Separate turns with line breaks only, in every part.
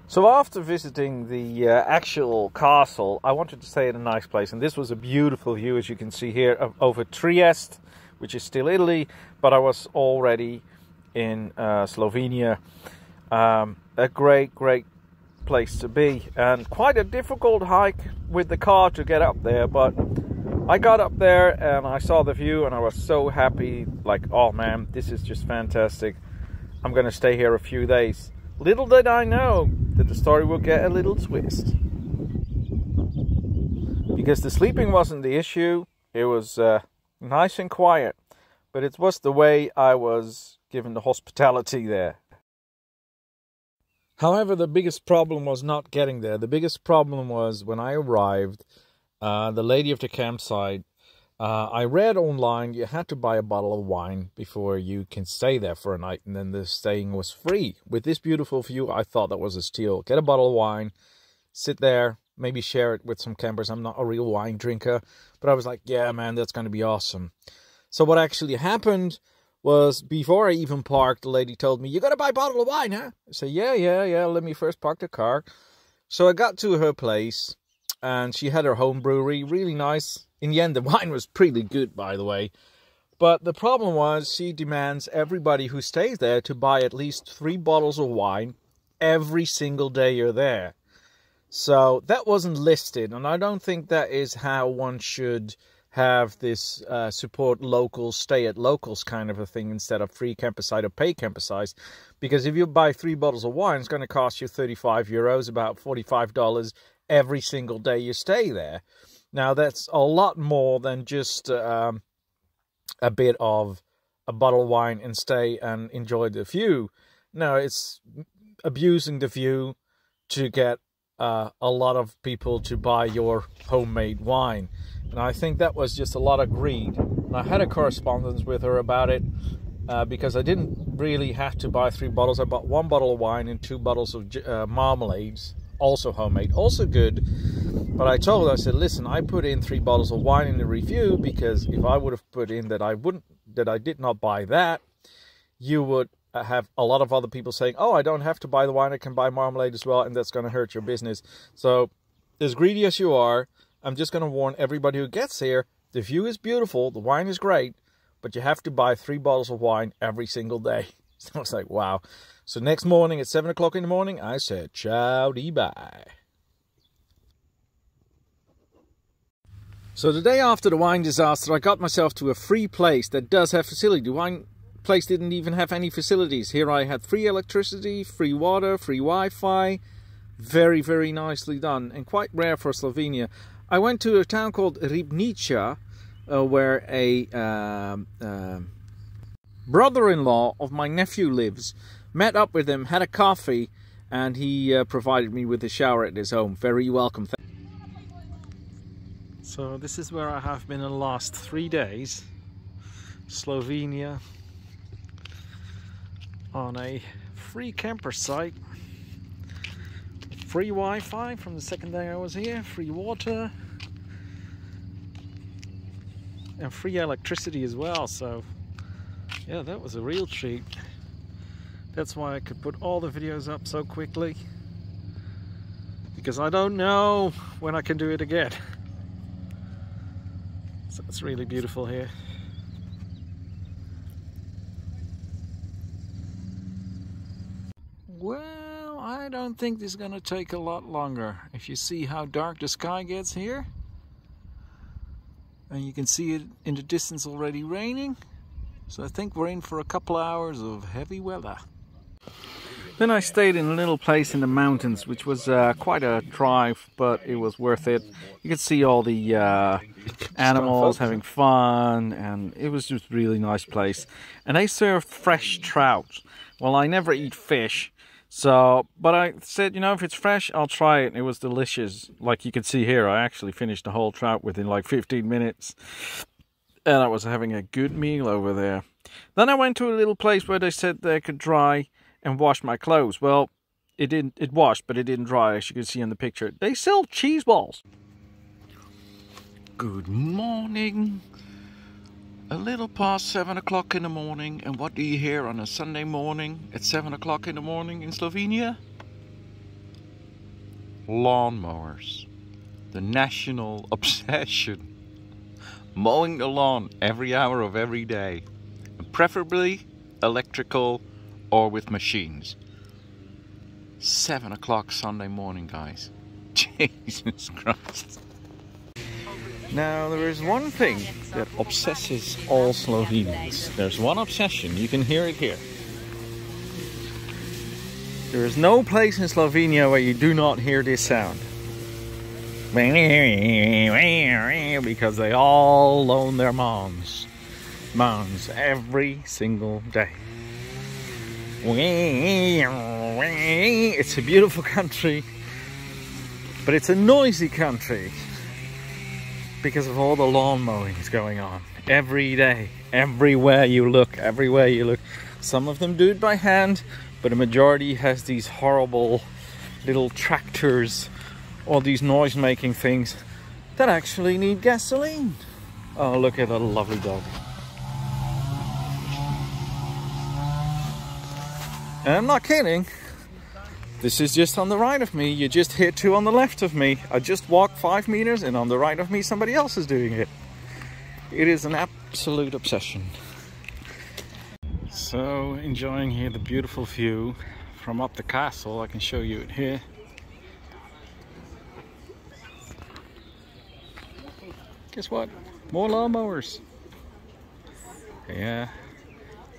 So after visiting the actual castle, I wanted to stay at a nice place, and this was a beautiful view, as you can see here, over Trieste, which is still Italy, but I was already in Slovenia. A great place to be, and quite a difficult hike with the car to get up there, but I got up there and I saw the view and I was so happy, like, oh man, this is just fantastic. I'm gonna stay here a few days. Little did I know that the story will get a little twist. Because the sleeping wasn't the issue, it was nice and quiet. But it was the way I was given the hospitality there. However, the biggest problem was not getting there. The biggest problem was when I arrived, the lady of the campsite, I read online you had to buy a bottle of wine before you can stay there for a night, and then the staying was free. With this beautiful view, I thought that was a steal. Get a bottle of wine, sit there, maybe share it with some campers. I'm not a real wine drinker, but I was like, yeah, man, that's going to be awesome. So what actually happened was, before I even parked, the lady told me, you got to buy a bottle of wine, huh? I said, yeah, let me first park the car. So I got to her place, and she had her home brewery, really nice. In the end, the wine was pretty good, by the way. But the problem was, she demands everybody who stays there to buy at least 3 bottles of wine every single day you're there. So that wasn't listed, and I don't think that is how one should have this support locals, stay at locals kind of a thing, instead of free campersite or pay campersite. Because if you buy 3 bottles of wine, it's going to cost you 35 euros, about $45 every single day you stay there. Now, that's a lot more than just a bit of a bottle of wine and stay and enjoy the view. No, it's abusing the view to get a lot of people to buy your homemade wine. And I think that was just a lot of greed. And I had a correspondence with her about it because I didn't really have to buy 3 bottles. I bought 1 bottle of wine and 2 bottles of marmalades, also homemade, also good. But I told her, I said, listen, I put in 3 bottles of wine in the review, because if I would have put in that I did not buy that, you would have a lot of other people saying, oh, I don't have to buy the wine, I can buy marmalade as well, and that's going to hurt your business. So, as greedy as you are, I'm just going to warn everybody who gets here, the view is beautiful, the wine is great, but you have to buy 3 bottles of wine every single day. So I was like, wow. So next morning at 7 o'clock in the morning, I said, ciao-di-bye. So the day after the wine disaster, I got myself to a free place that does have facility. The wine place didn't even have any facilities. Here I had free electricity, free water, free Wi-Fi. Very, very nicely done, and quite rare for Slovenia. I went to a town called Ribnica, where a brother-in-law of my nephew lives. Met up with him, had a coffee, and he provided me with a shower at his home. Very welcome. So this is where I have been in the last 3 days. Slovenia, on a free camper site. Free Wi-Fi from the second day I was here, free water, and free electricity as well. So yeah, that was a real treat. That's why I could put all the videos up so quickly, because I don't know when I can do it again. So it's really beautiful here. Well, I don't think this is going to take a lot longer. If you see how dark the sky gets here, and you can see it in the distance already raining, so I think we're in for a couple of hours of heavy weather. Then I stayed in a little place in the mountains, which was quite a drive, but it was worth it. You could see all the animals having fun, and it was just a really nice place. And they served fresh trout. Well, I never eat fish, so, but I said, you know, if it's fresh, I'll try it. And it was delicious. Like you can see here, I actually finished the whole trout within like 15 minutes. And I was having a good meal over there. Then I went to a little place where they said they could dry and wash my clothes. Well, it washed, but it didn't dry, as you can see in the picture. They sell cheese balls. Good morning. A little past 7 o'clock in the morning, and what do you hear on a Sunday morning at 7 o'clock in the morning in Slovenia?
lawnmowers. The national obsession. Mowing the lawn every hour of every day. And preferably electrical or with machines. 7 o'clock Sunday morning, guys. Jesus Christ. Now there is one thing that obsesses all Slovenians. There's one obsession, you can hear it here. There is no place in Slovenia where you do not hear this sound. Because they all own their mounds every single day. It's a beautiful country, but it's a noisy country because of all the lawn mowing is going on every day, everywhere you look. Some of them do it by hand, but a majority has these horrible little tractors, all these noise-making things that actually need gasoline. Oh, look at that lovely dog. And I'm not kidding. This is just on the right of me. You just hit 2 on the left of me. I just walked 5 meters and on the right of me somebody else is doing it. It is an absolute obsession. So enjoying here the beautiful view from up the castle. I can show you it here. Guess what? More lawnmowers. Yeah,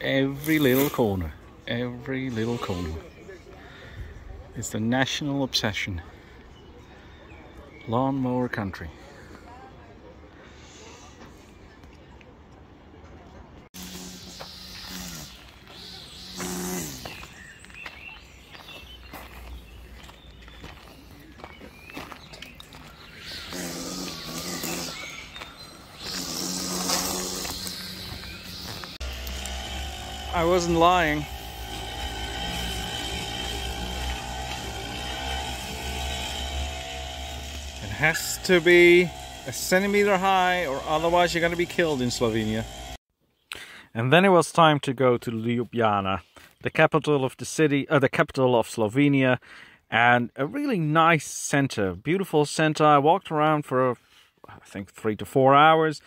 every little corner. Every little corner. It's the national obsession. Lawnmower country. I wasn't lying. Has to be a centimeter high or otherwise you're going to be killed in Slovenia. And then it was time to go to Ljubljana, the capital of the city, the capital of Slovenia, and a really nice center, beautiful center. I walked around for I think 3 to 4 hours.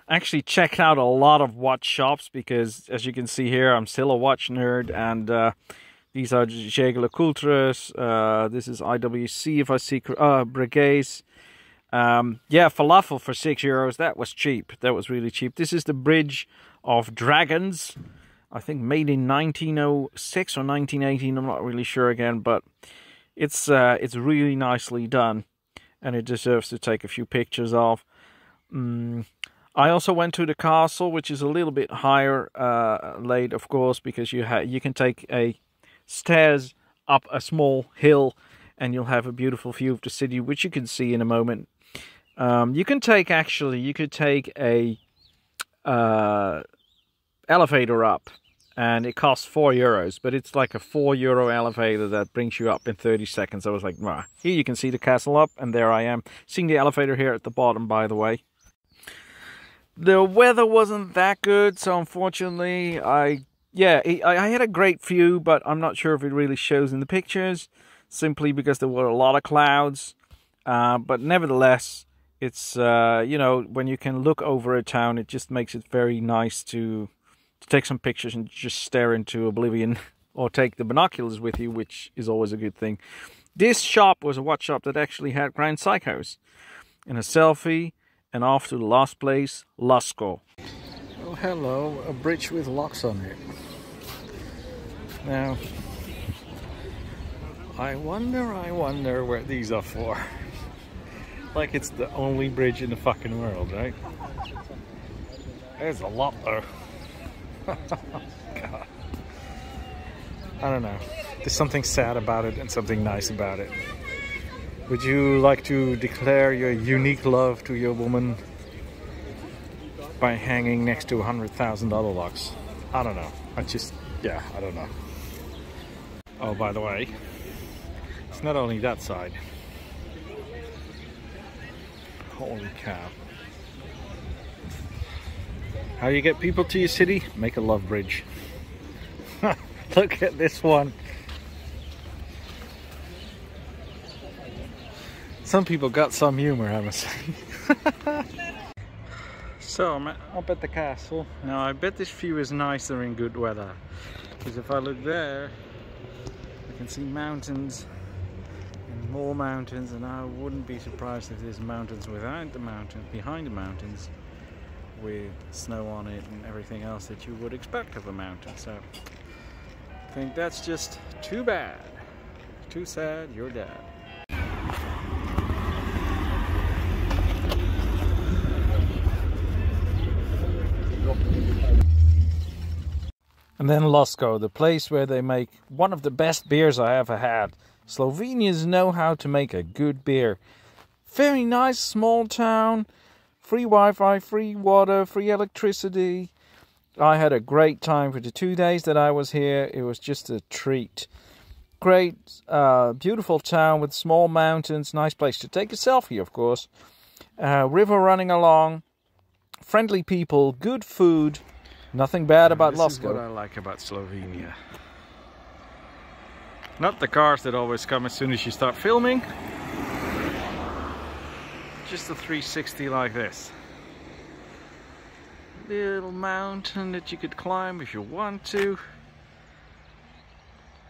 I actually checked out a lot of watch shops because, as you can see here, I'm still a watch nerd, and these are Jaegele Cultures. This is IWC, if I see Bregues. Yeah, falafel for €6. That was cheap. That was really cheap. This is the Bridge of Dragons. I think made in 1906 or 1918. I'm not really sure again, but it's really nicely done, and it deserves to take a few pictures of. I also went to the castle, which is a little bit higher laid, of course, because you can take stairs up a small hill, and you'll have a beautiful view of the city, which you can see in a moment. You could take a elevator up, and it costs €4, but it's like a €4 elevator that brings you up in 30 seconds. I was like, nah. Here you can see the castle up, and there I am. Seeing the elevator here at the bottom, by the way. The weather wasn't that good, so unfortunately, I had a great view, but I'm not sure if it really shows in the pictures, simply because there were a lot of clouds. But nevertheless, it's, when you can look over a town, it just makes it very nice to take some pictures and just stare into oblivion, or take the binoculars with you, which is always a good thing. This shop was a watch shop that actually had Grand Psychos. And a selfie, and off to the last place, Lasko. Oh, hello, a bridge with locks on it. Now, I wonder where these are for. Like it's the only bridge in the fucking world, right? There's a lot though. God. I don't know. There's something sad about it and something nice about it. Would you like to declare your unique love to your woman by hanging next to $100,000 locks? I don't know. I don't know. Oh, by the way, it's not only that side. Holy cow. How do you get people to your city? Make a love bridge. Look at this one. Some people got some humor, I must say. So I'm up at the castle. Now I bet this view is nicer in good weather. Because if I look there, I can see mountains and more mountains, and I wouldn't be surprised if there's mountains behind the mountains with snow on it and everything else that you would expect of a mountain. So I think that's just too bad. Too sad, you're dead. And then Lasko, the place where they make one of the best beers I ever had. Slovenians know how to make a good beer. Very nice small town, free Wi-Fi, free water, free electricity. I had a great time for the 2 days that I was here. It was just a treat. Great, beautiful town with small mountains, nice place to take a selfie, of course. River running along, friendly people, good food. Nothing bad about Lasko. This is what I like about Slovenia. Not the cars that always come as soon as you start filming. Just a 360 like this. Little mountain that you could climb if you want to.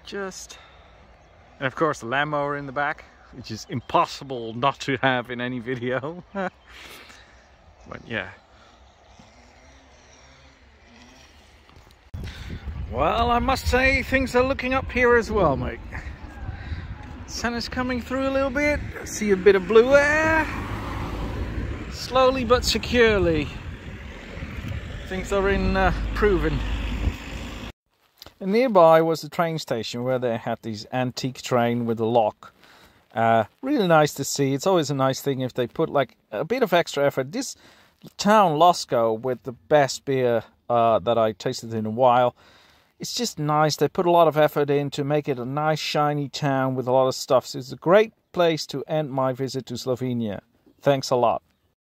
Just... And of course the lawnmower in the back, which is impossible not to have in any video. But yeah. Well, I must say things are looking up here as well, mate. Sun is coming through a little bit. See a bit of blue air. Slowly but securely. Things are improving. And nearby was the train station where they had these antique train with a lock. Really nice to see. It's always a nice thing if they put like a bit of extra effort. This town, Lasko, with the best beer that I tasted in a while. It's just nice. They put a lot of effort in to make it a nice shiny town with a lot of stuff. So it's a great place to end my visit to Slovenia. Thanks a lot.